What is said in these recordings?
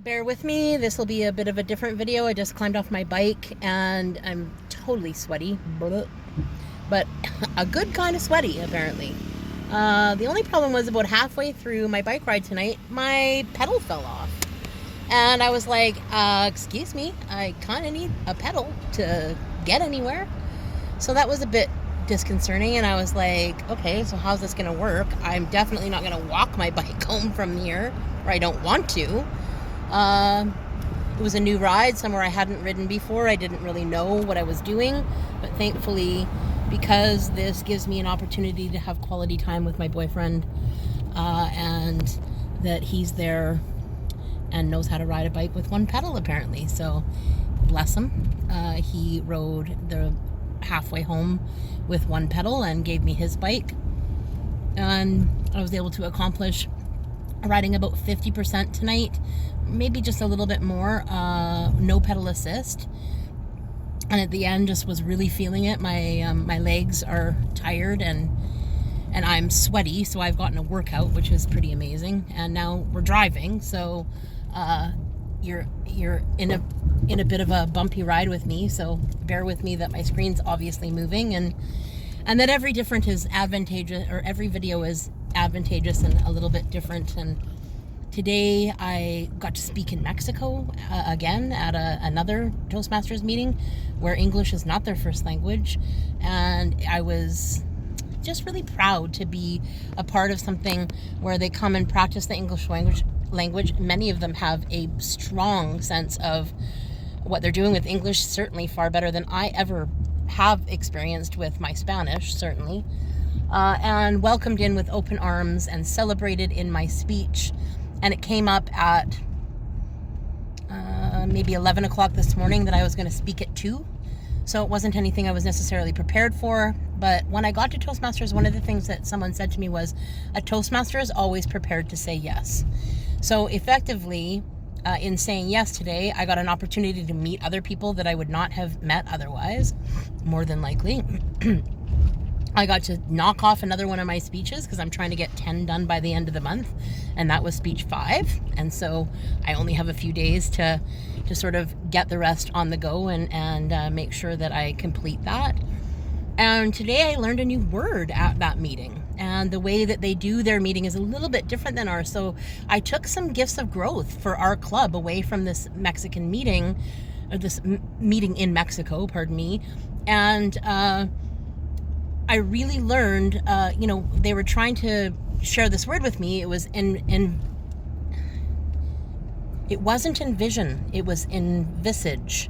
Bear with me. This will be a bit of a different video. I just climbed off my bike and I'm totally sweaty, but a good kind of sweaty apparently. The only problem was about halfway through my bike ride tonight, my pedal fell off. And I was like, excuse me, I kind of need a pedal to get anywhere. So that was a bit disconcerting, and I was like, okay, so how's this going to work? I'm definitely not going to walk my bike home from here, or I don't want to. It was a new ride, somewhere I hadn't ridden before. I didn't really know what I was doing, but thankfully, because this gives me an opportunity to have quality time with my boyfriend, and that he's there and knows how to ride a bike with one pedal apparently, so bless him. He rode the halfway home with one pedal and gave me his bike, and I was able to accomplish riding about 50% tonight, maybe just a little bit more, no pedal assist. And at the end just was really feeling it. My legs are tired and I'm sweaty, so I've gotten a workout, which is pretty amazing. And now we're driving, so you're in a bit of a bumpy ride with me, so bear with me that my screen's obviously moving, and that every different is advantageous, or every video is advantageous and a little bit different. And today I got to speak in Mexico again at another Toastmasters meeting where English is not their first language, and I was just really proud to be a part of something where they come and practice the English language. Many of them have a strong sense of what they're doing with English, certainly far better than I ever have experienced with my Spanish, certainly, and welcomed in with open arms and celebrated in my speech. And it came up at maybe 11 o'clock this morning that I was going to speak at 2. So it wasn't anything I was necessarily prepared for. But when I got to Toastmasters, one of the things that someone said to me was, a Toastmaster is always prepared to say yes. So effectively, in saying yes today, I got an opportunity to meet other people that I would not have met otherwise, more than likely. I got to knock off another one of my speeches because I'm trying to get 10 done by the end of the month, and that was speech 5. And so I only have a few days to sort of get the rest on the go and make sure that I complete that. And today I learned a new word at that meeting, and the way that they do their meeting is a little bit different than ours. So I took some gifts of growth for our club away from this Mexican meeting, or this meeting in Mexico, pardon me, and I really learned, they were trying to share this word with me. It was it wasn't envision, it was envisage.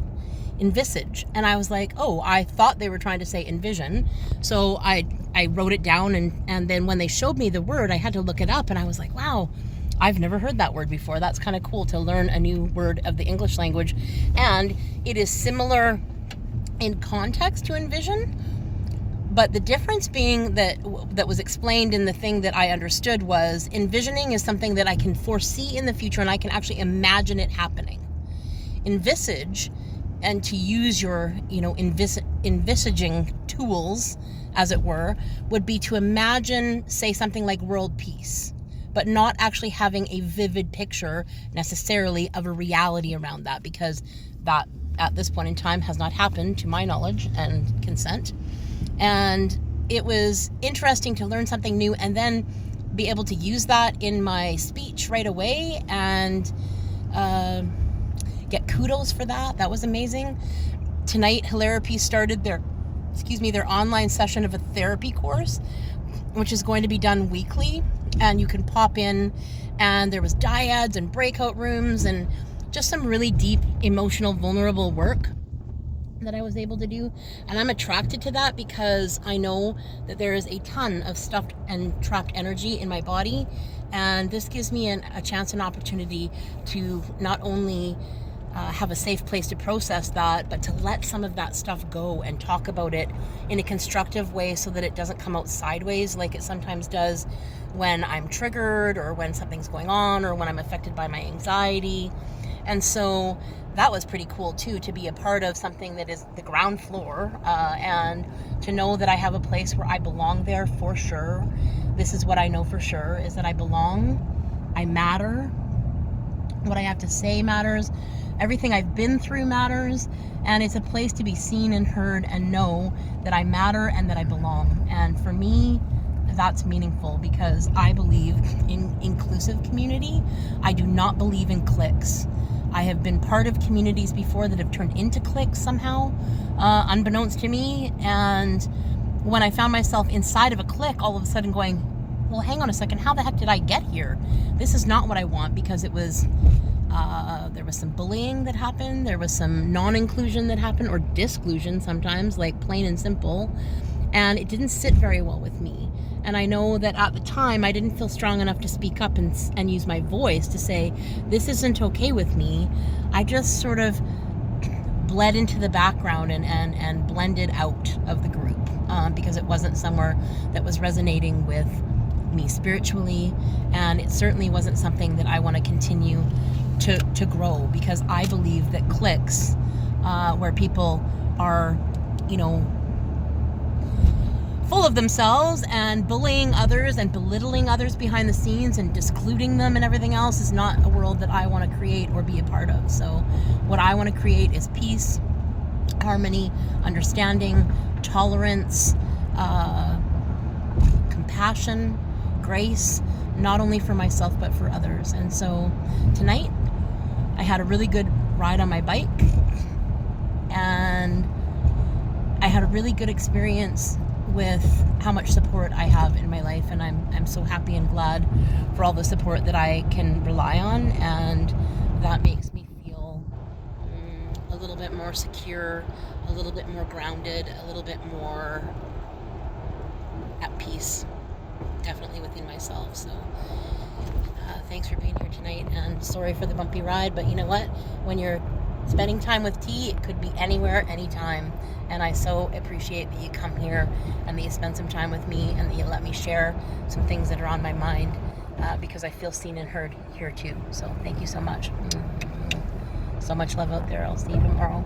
And I was like, oh, I thought they were trying to say envision. So I wrote it down, and then when they showed me the word, I had to look it up, and I was like, wow, I've never heard that word before. That's kind of cool to learn a new word of the English language. And it is similar in context to envision, but the difference being that was explained in the thing that I understood was, envisioning is something that I can foresee in the future and I can actually imagine it happening. Envisage, and to use your, envisaging tools, as it were, would be to imagine, say, something like world peace, but not actually having a vivid picture necessarily of a reality around that, because that at this point in time has not happened to my knowledge and consent. And it was interesting to learn something new and then be able to use that in my speech right away and get kudos for that. That was amazing. Tonight, Hilarity started their online session of a therapy course, which is going to be done weekly. And you can pop in, and there was dyads and breakout rooms and just some really deep, emotional, vulnerable work that I was able to do. And I'm attracted to that because I know that there is a ton of stuffed and trapped energy in my body, and this gives me a chance and opportunity to not only have a safe place to process that, but to let some of that stuff go and talk about it in a constructive way so that it doesn't come out sideways like it sometimes does when I'm triggered, or when something's going on, or when I'm affected by my anxiety. And so that was pretty cool too, to be a part of something that is the ground floor, and to know that I have a place where I belong there for sure. This is what I know for sure, is that I belong, I matter, What I have to say matters. Everything I've been through matters. And it's a place to be seen and heard and know that I matter and that I belong. And for me, that's meaningful because I believe in inclusive community. I do not believe in cliques. I have been part of communities before that have turned into cliques somehow, unbeknownst to me. And when I found myself inside of a clique, all of a sudden going, well, hang on a second, how the heck did I get here? This is not what I want, because it was, there was some bullying that happened, there was some non-inclusion that happened, or disclusion sometimes, like plain and simple, and it didn't sit very well with me. And I know that at the time I didn't feel strong enough to speak up and use my voice to say, this isn't okay with me. I just sort of bled into the background and blended out of the group, because it wasn't somewhere that was resonating with me spiritually, and it certainly wasn't something that I want to continue to grow, because I believe that cliques, where people are, full of themselves and bullying others and belittling others behind the scenes and discluding them and everything else, is not a world that I want to create or be a part of. So what I want to create is peace, harmony, understanding, tolerance, compassion, grace, not only for myself but for others. And so tonight I had a really good ride on my bike, and I had a really good experience with how much support I have in my life, and I'm so happy and glad for all the support that I can rely on, and that makes me feel a little bit more secure, a little bit more grounded, a little bit more at peace, definitely within myself. So thanks for being here tonight, and sorry for the bumpy ride, but you know what, when you're spending time with T, it could be anywhere, anytime, and I so appreciate that you come here and that you spend some time with me and that you let me share some things that are on my mind, because I feel seen and heard here too. So thank you so much. So much love out there. I'll see you tomorrow.